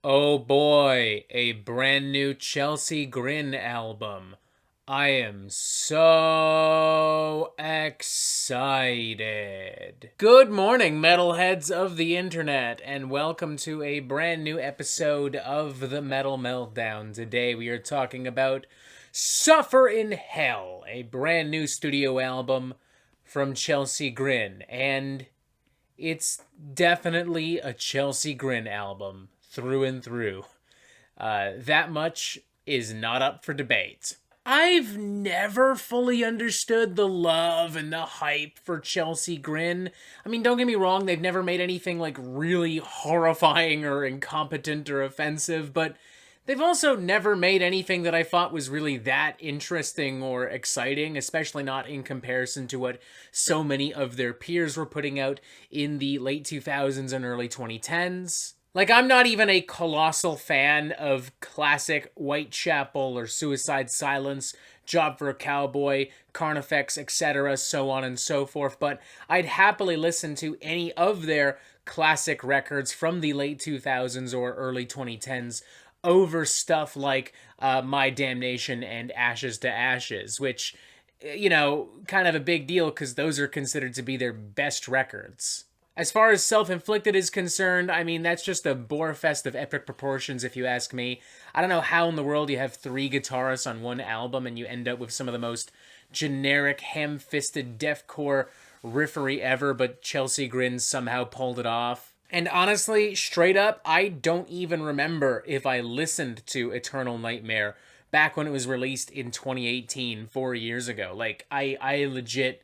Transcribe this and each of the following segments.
Oh boy, a brand new Chelsea Grin album. I am so excited. Good morning, metalheads of the internet, and welcome to a brand new episode of the Metal Meltdown. Today we are talking about Suffer in Hell, a brand new studio album from Chelsea Grin, and it's definitely a Chelsea Grin album through and through. That much is not up for debate. I've never fully understood the love and the hype for Chelsea Grin. I mean, don't get me wrong, they've never made anything like really horrifying or incompetent or offensive, but they've also never made anything that I thought was really that interesting or exciting, especially not in comparison to what so many of their peers were putting out in the late 2000s and early 2010s. Like, I'm not even a colossal fan of classic Whitechapel or Suicide Silence, Job for a Cowboy, Carnifex, etc., so on and so forth, but I'd happily listen to any of their classic records from the late 2000s or early 2010s over stuff like My Damnation and Ashes to Ashes, which, kind of a big deal because those are considered to be their best records. As far as Self-Inflicted is concerned, I mean, that's just a bore fest of epic proportions, if you ask me. I don't know how in the world you have three guitarists on one album and you end up with some of the most generic, ham-fisted deathcore riffery ever, but Chelsea Grin somehow pulled it off. And honestly, straight up, I don't even remember if I listened to Eternal Nightmare back when it was released in 2018, 4 years ago. Like, I legit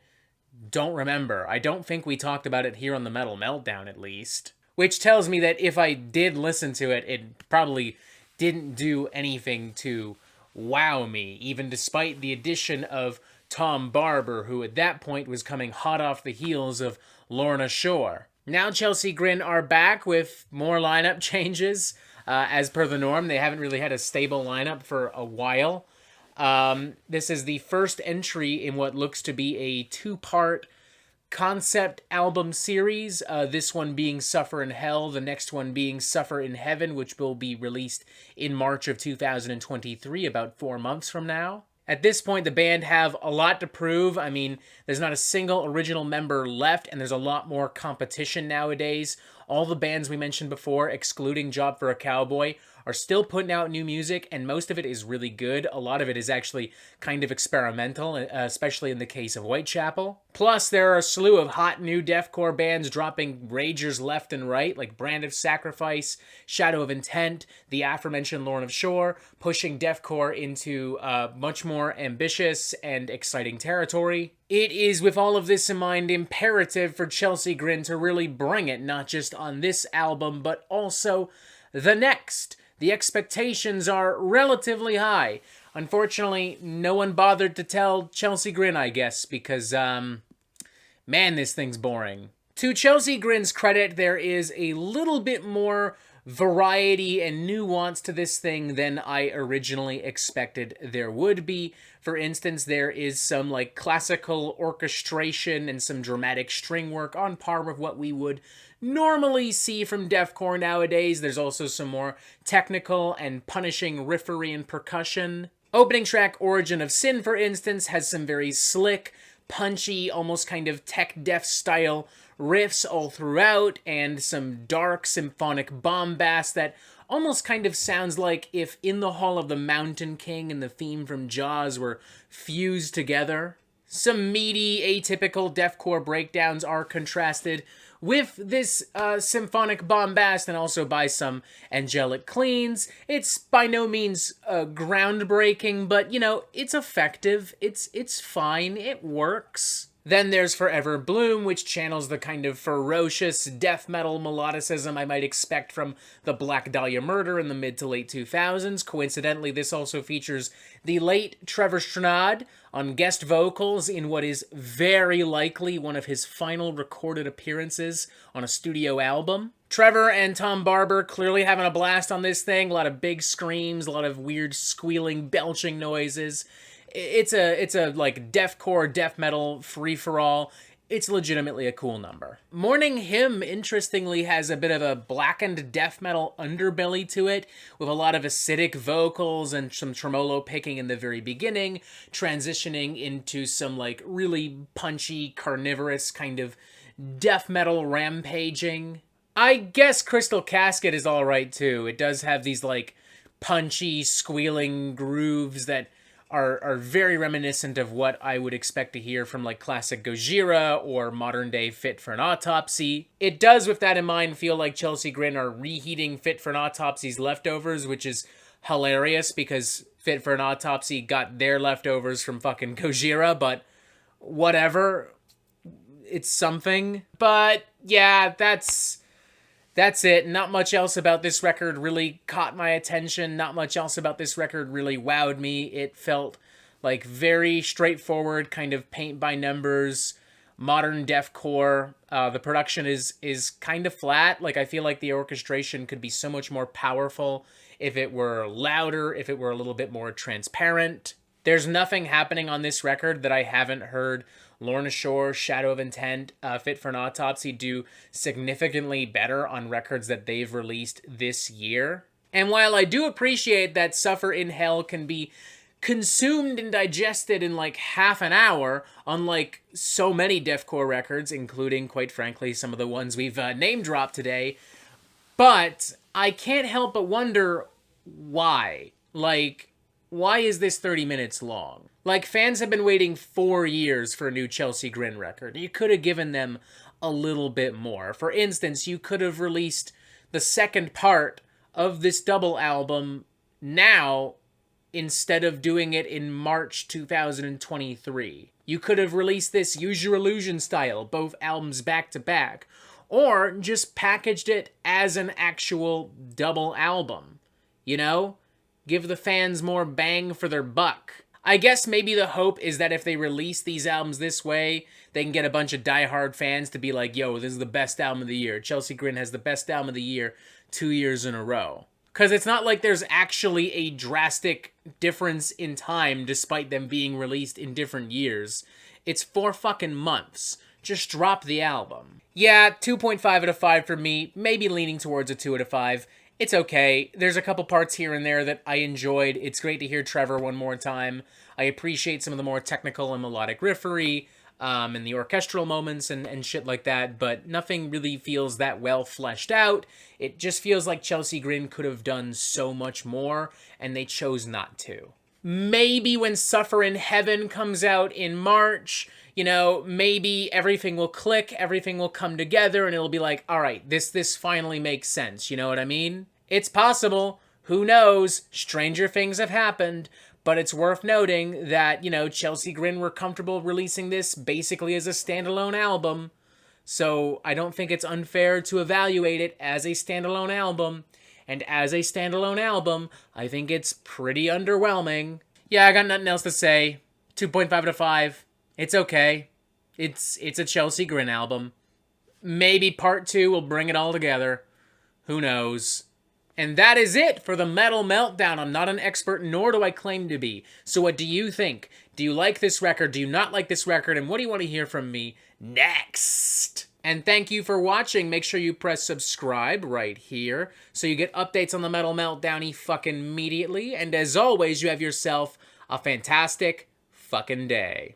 don't remember. I don't think we talked about it here on the Metal Meltdown, at least. Which tells me that if I did listen to it, it probably didn't do anything to wow me, even despite the addition of Tom Barber, who at that point was coming hot off the heels of Lorna Shore. Now Chelsea Grin are back with more lineup changes. As per the norm, they haven't really had a stable lineup for a while. This is the first entry in what looks to be a two-part concept album series. This one being Suffer in Hell, the next one being Suffer in Heaven, which will be released in March of 2023, about 4 months from now. At this point, the band have a lot to prove. I mean, there's not a single original member left, and there's a lot more competition nowadays. All the bands we mentioned before, excluding Job for a Cowboy, are still putting out new music, and most of it is really good. A lot of it is actually kind of experimental, especially in the case of Whitechapel. Plus, there are a slew of hot new deathcore bands dropping ragers left and right, like Brand of Sacrifice, Shadow of Intent, the aforementioned Lorna Shore, pushing deathcore into much more ambitious and exciting territory. It is, with all of this in mind, imperative for Chelsea Grin to really bring it, not just on this album, but also the next. The expectations are relatively high. Unfortunately, no one bothered to tell Chelsea Grin, I guess, because, man, this thing's boring. To Chelsea Grin's credit, there is a little bit more variety and nuance to this thing than I originally expected there would be. For instance, there is some like classical orchestration and some dramatic string work on par with what we would normally see from deathcore nowadays. There's also some more technical and punishing riffery and percussion. Opening track Origin of Sin, for instance, has some very slick, punchy, almost kind of tech death style riffs all throughout, and some dark symphonic bombast that almost kind of sounds like if In the Hall of the Mountain King and the theme from Jaws were fused together. Some meaty, atypical deathcore breakdowns are contrasted with this symphonic bombast, and also by some angelic cleans. It's by no means groundbreaking, but, it's effective. It's fine. It works. Then there's Forever Bloom, which channels the kind of ferocious death metal melodicism I might expect from the Black Dahlia Murder in the mid to late 2000s. Coincidentally, this also features the late Trevor Strnad on guest vocals in what is very likely one of his final recorded appearances on a studio album. Trevor and Tom Barber clearly having a blast on this thing. A lot of big screams, a lot of weird squealing, belching noises. It's a like deathcore, death metal free-for-all. it's legitimately a cool number. Morning Hymn, interestingly, has a bit of a blackened death metal underbelly to it, with a lot of acidic vocals and some tremolo picking in the very beginning, transitioning into some, like, really punchy, carnivorous kind of death metal rampaging. I guess Crystal Casket is alright, too. It does have these, like, punchy, squealing grooves that are very reminiscent of what I would expect to hear from, like, classic Gojira or modern-day Fit for an Autopsy. It does, with that in mind, feel like Chelsea Grin are reheating Fit for an Autopsy's leftovers, which is hilarious because Fit for an Autopsy got their leftovers from fucking Gojira, but whatever. It's something. But, yeah, that's it. Not much else about this record really caught my attention. Not much else about this record really wowed me. It felt like very straightforward, kind of paint by numbers, modern deathcore. The production is kind of flat. Like, I feel like the orchestration could be so much more powerful if it were louder, if it were a little bit more transparent. There's nothing happening on this record that I haven't heard Lorna Shore, Shadow of Intent, Fit for an Autopsy do significantly better on records that they've released this year. And while I do appreciate that Suffer in Hell can be consumed and digested in like half an hour, unlike so many deathcore records, including, quite frankly, some of the ones we've name-dropped today, but I can't help but wonder why. Like, why is this 30 minutes long? Like, fans have been waiting 4 years for a new Chelsea Grin record. You could have given them a little bit more. For instance, you could have released the second part of this double album now instead of doing it in March 2023. You could have released this Use Your Illusion style, both albums back to back, or just packaged it as an actual double album. You know? Give the fans more bang for their buck. I guess maybe the hope is that if they release these albums this way, they can get a bunch of diehard fans to be like, yo, this is the best album of the year. Chelsea Grin has the best album of the year 2 years in a row. Because it's not like there's actually a drastic difference in time despite them being released in different years. It's 4 fucking months. Just drop the album. Yeah, 2.5 out of 5 for me. Maybe leaning towards a 2 out of 5. It's okay. There's a couple parts here and there that I enjoyed. It's great to hear Trevor one more time. I appreciate some of the more technical and melodic riffery, and the orchestral moments and shit like that, but nothing really feels that well fleshed out. It just feels like Chelsea Grin could have done so much more, and they chose not to. Maybe when Suffer in Heaven comes out in March, you know, maybe everything will click, everything will come together, and it'll be like, all right, this finally makes sense, you know what I mean? It's possible. Who knows? Stranger things have happened, but it's worth noting that, you know, Chelsea Grin were comfortable releasing this basically as a standalone album, so I don't think it's unfair to evaluate it as a standalone album. And as a standalone album, I think it's pretty underwhelming. Yeah, I got nothing else to say. 2.5 out of 5. It's okay. It's a Chelsea Grin album. Maybe part 2 will bring it all together. Who knows? And that is it for the Metal Meltdown. I'm not an expert, nor do I claim to be. So what do you think? Do you like this record? Do you not like this record? And what do you want to hear from me next? And thank you for watching. Make sure you press subscribe right here so you get updates on the Metal Meltdown fucking immediately. And as always, you have yourself a fantastic fucking day.